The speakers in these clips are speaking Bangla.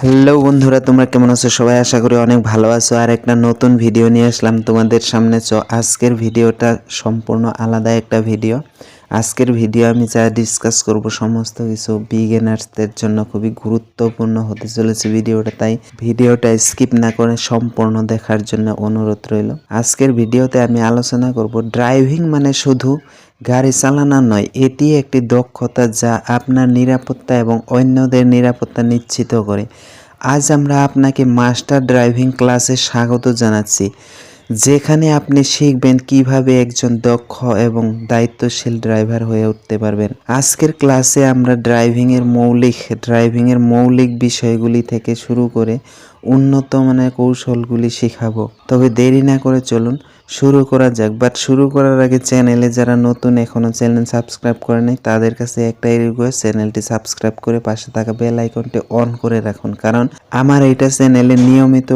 হ্যালো বন্ধুরা, তোমরা কেমন আছো? সবাই আশা করি অনেক ভালো আছো। আর একটা নতুন ভিডিও নিয়ে আসলাম তোমাদের সামনে। আজকের ভিডিওটা সম্পূর্ণ আলাদা একটা ভিডিও। আজকের ভিডিও আমি যা ডিসকাস করব সমস্ত কিছু বিগিনার্সদের জন্য খুবই গুরুত্বপূর্ণ হতে চলেছে ভিডিওটা, তাই ভিডিওটা স্কিপ না করে সম্পূর্ণ দেখার জন্য অনুরোধ রইল। আজকের ভিডিওতে আমি আলোচনা করব ড্রাইভিং মানে শুধু গাড়ি চালানো নয়, এটি একটি দক্ষতা যা আপনার নিরাপত্তা এবং অন্যদের নিরাপত্তা নিশ্চিত করে। আজ আমরা আপনাকে মাস্টার ড্রাইভিং ক্লাসে স্বাগত জানাচ্ছি, যেখানে আপনি শিখবেন কিভাবে একজন দক্ষ এবং দায়িত্বশীল ড্রাইভার হয়ে উঠতে পারবেন। আজকের ক্লাসে আমরা ড্রাইভিংয়ের মৌলিক বিষয়গুলি থেকে শুরু করে উন্নত মানের কৌশলগুলি শেখাবো। তবে দেরি না করে চলুন শুরু করা যাক। বাট শুরু করার আগে চ্যানেলে যারা নতুন এখনও চ্যানেল সাবস্ক্রাইব করেনি তাদের কাছে একটাই রিকোয়েস্ট, চ্যানেলটি সাবস্ক্রাইব করে পাশে থাকা বেল আইকনটি অন করে রাখুন, কারণ আমার এইটা চ্যানেলে নিয়মিত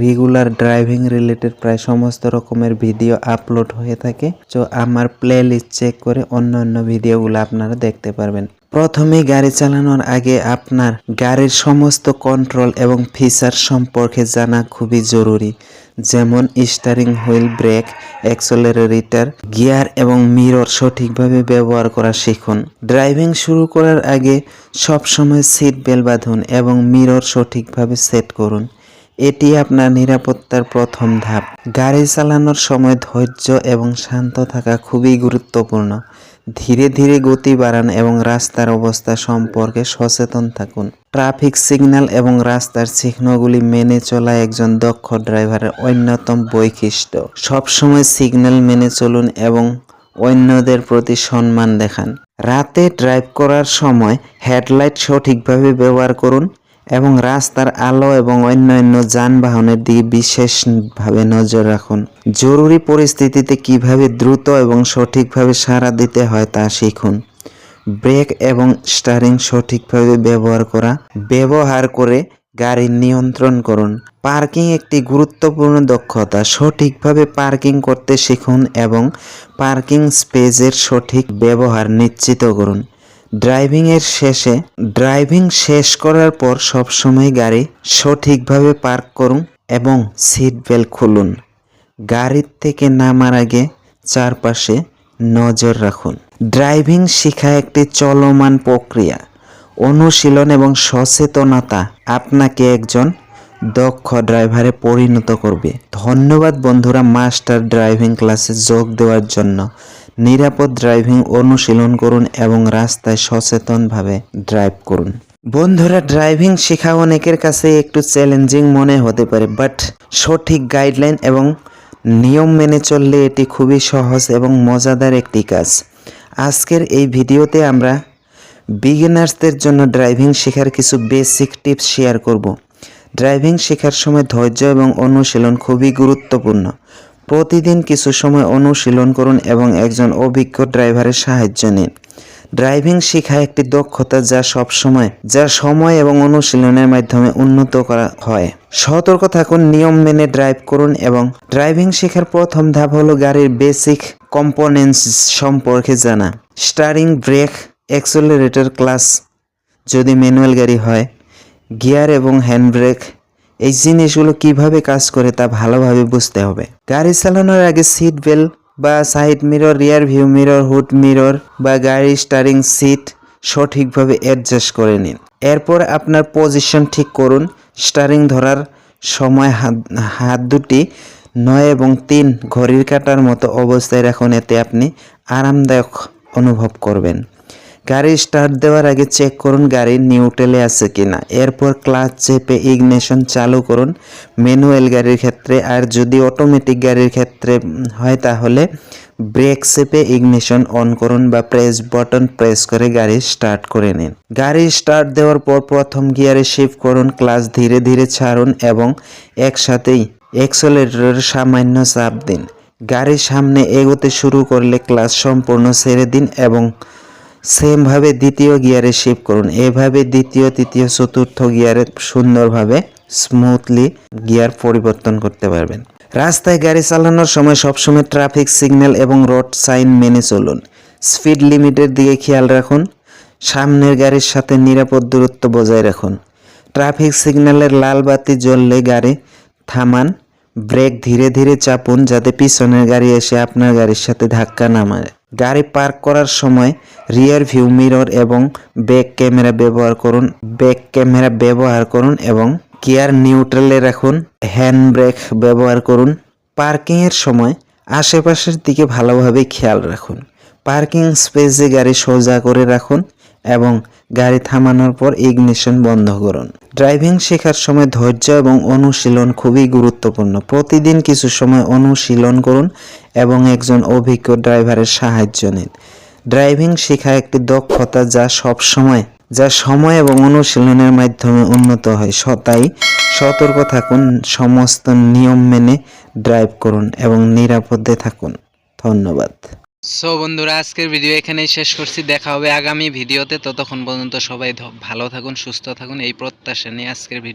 রেগুলার ড্রাইভিং রিলেটেড প্রায় সমস্ত রকমের ভিডিও আপলোড হয়ে থাকে। তো আমার প্লে লিস্ট চেক করে অন্য ভিডিওগুলো আপনারা দেখতে পারবেন। প্রথমে গাড়ি চালানোর আগে আপনার গাড়ির সমস্ত কন্ট্রোল এবং ফিচার সম্পর্কে জানা খুবই জরুরি, যেমন steering wheel, brake, accelerator, gear এবং মিরর সঠিকভাবে ব্যবহার করা শিখুন। ড্রাইভিং শুরু করার আগে সবসময় সিট বেল্ট বাঁধুন এবং মিরর সঠিকভাবে সেট করুন। এটি আপনার নিরাপত্তার প্রথম ধাপ। গাড়ি চালানোর সময় ধৈর্য এবং শান্ত থাকা খুবই গুরুত্বপূর্ণ। ধীরে ধীরে গতি বাড়ান এবং রাস্তার অবস্থা সম্পর্কে সচেতন থাকুন। ট্রাফিক সিগন্যাল এবং রাস্তার চিহ্নগুলি মেনে চলা একজন দক্ষ ড্রাইভারের অন্যতম বৈশিষ্ট্য। সবসময় সিগন্যাল মেনে চলুন এবং অন্যদের প্রতি সম্মান দেখান। রাতে ড্রাইভ করার সময় হেডলাইট সঠিকভাবে ব্যবহার করুন এবং রাস্তার আলো এবং অন্যান্য যানবাহনের দিকে বিশেষভাবে নজর রাখুন। জরুরি পরিস্থিতিতে কিভাবে দ্রুত এবং সঠিকভাবে সাড়া দিতে হয় তা শিখুন। ব্রেক এবং স্টিয়ারিং সঠিকভাবে ব্যবহার করে গাড়ি নিয়ন্ত্রণ করুন। পার্কিং একটি গুরুত্বপূর্ণ দক্ষতা। সঠিকভাবে পার্কিং করতে শিখুন এবং পার্কিং স্পেসের সঠিক ব্যবহার নিশ্চিত করুন। ড্রাইভিং শেষ করার পর সবসময় গাড়ি সঠিকভাবে পার্ক করুন এবং সিট বেল্ট খুলুন। গাড়ির থেকে নামার আগে চারপাশে নজর রাখুন। ড্রাইভিং শেখা একটি চলমান প্রক্রিয়া। অনুশীলন এবং সচেতনতা আপনাকে একজন দক্ষ ড্রাইভারে পরিণত করবে। ধন্যবাদ বন্ধুরা, মাস্টার ড্রাইভিং ক্লাসে যোগ দেওয়ার জন্য। নিরাপদ ড্রাইভিং অনুশীলন করুন এবং রাস্তায় সচেতনভাবে ড্রাইভ করুন। বন্ধুরা, ড্রাইভিং শেখা অনেকের কাছে একটু চ্যালেঞ্জিং মনে হতে পারে, বাট সঠিক গাইডলাইন এবং নিয়ম মেনে চললে এটি খুবই সহজ এবং মজাদার একটি কাজ। আজকের এই ভিডিওতে আমরা বিগিনার্সদের জন্য ড্রাইভিং শেখার কিছু বেসিক টিপস শেয়ার করব। ড্রাইভিং শেখার সময় ধৈর্য এবং অনুশীলন খুবই গুরুত্বপূর্ণ। প্রতিদিন কিছু সময় অনুশীলন করুন এবং একজন অভিজ্ঞ ড্রাইভারের সাহায্য নিন। ড্রাইভিং শেখা একটি দক্ষতা যা সময় এবং অনুশীলনের মাধ্যমে উন্নত করা হয়। সতর্ক থাকুন, নিয়ম মেনে ড্রাইভ করুন এবং ড্রাইভিং শেখার প্রথম ধাপ হলো গাড়ির বেসিক কম্পোনেন্টস সম্পর্কে জানা। স্টিয়ারিং, ব্রেক, অ্যাক্সেলারেটর, ক্লাচ যদি ম্যানুয়াল গাড়ি হয়, গিয়ার এবং হ্যান্ড ব্রেক, এই জিনিসগুলো কিভাবে কাজ করে তা ভালোভাবে বুঝতে হবে। গাড়ি চালানোর আগে সিট বেল্ট বা side mirror, rear view mirror, hood mirror বা গাড়ির স্টিয়ারিং সিট সঠিকভাবে অ্যাডজাস্ট করে নিন। এরপর আপনার পজিশন ঠিক করুন। স্টিয়ারিং ধরার সময় হাত দুটি 9 এবং 3 ঘড়ির কাঁটার মতো অবস্থায় রাখুন, এতে আপনি আরামদায়ক অনুভব করবেন। গাড়ি স্টার্ট দেওয়ার আগে চেক করুন গাড়ি নিউট্রালে আছে কিনা। এরপর ক্লাচ চেপে ইগনিশন চালু করুন ম্যানুয়াল গাড়ির ক্ষেত্রে, আর যদি অটোমেটিক গাড়ির ক্ষেত্রে হয় তাহলে ব্রেক চেপে ইগনিশন অন করুন বা বাটন প্রেস করে গাড়ি স্টার্ট করে নিন। গাড়ি স্টার্ট দেওয়ার পর প্রথম গিয়ারে শিফট করুন, ক্লাচ ধীরে ধীরে ছাড়ুন এবং একসাথেই অ্যাক্সেলারেটরে সামান্য চাপ দিন। গাড়ির সামনে এগোতে শুরু করলে ক্লাচ সম্পূর্ণ ছেড়ে দিন এবং সেমভাবে দ্বিতীয় গিয়ারে শিফট করুন। এভাবে দ্বিতীয়, তৃতীয়, চতুর্থ গিয়ারে সুন্দরভাবে স্মুথলি গিয়ার পরিবর্তন করতে পারবেন। রাস্তায় গাড়ি চালানোর সময় সবসময় ট্রাফিক সিগন্যাল এবং রোড সাইন মেনে চলুন। স্পিড লিমিটের দিকে খেয়াল রাখুন। সামনের গাড়ির সাথে নিরাপদ দূরত্ব বজায় রাখুন। ট্রাফিক সিগন্যালের লাল বাতি জ্বললে গাড়ি থামান, ব্রেক ধীরে ধীরে চাপুন যাতে পিছনের গাড়ি এসে আপনার গাড়ির সাথে ধাক্কা না মারে। গাড়ি পার্ক করার সময় রিয়ার ভিউ মিরর এবং ব্যাক ক্যামেরা ব্যবহার করুন এবং গিয়ার নিউট্রালে রাখুন। হ্যান্ড ব্রেক ব্যবহার করুন। পার্কিংয়ের সময় আশেপাশের দিকে ভালোভাবে খেয়াল রাখুন। পার্কিং স্পেসে গাড়ি সোজা করে রাখুন এবং গাড়ি থামানোর পর ইগনিশন বন্ধ করুন। ড্রাইভিং শেখার সময় ধৈর্য এবং অনুশীলন খুবই গুরুত্বপূর্ণ। প্রতিদিন কিছু সময় অনুশীলন করুন এবং একজন অভিজ্ঞ ড্রাইভারের সাহায্য নিন। ড্রাইভিং শেখা একটি দক্ষতা যা সময় এবং অনুশীলনের মাধ্যমে উন্নত হয়। তাই সতর্ক থাকুন, সমস্ত নিয়ম মেনে ড্রাইভ করুন এবং নিরাপদে থাকুন। ধন্যবাদ। সো বন্ধুরা, আজকের ভিডিও এখানেই শেষ করছি। দেখা হবে আগামী ভিডিওতে। ততক্ষণ পর্যন্ত সবাই ভালো থাকুন, সুস্থ থাকুন, এই প্রত্যাশা নিয়ে আজকের ভিডিও।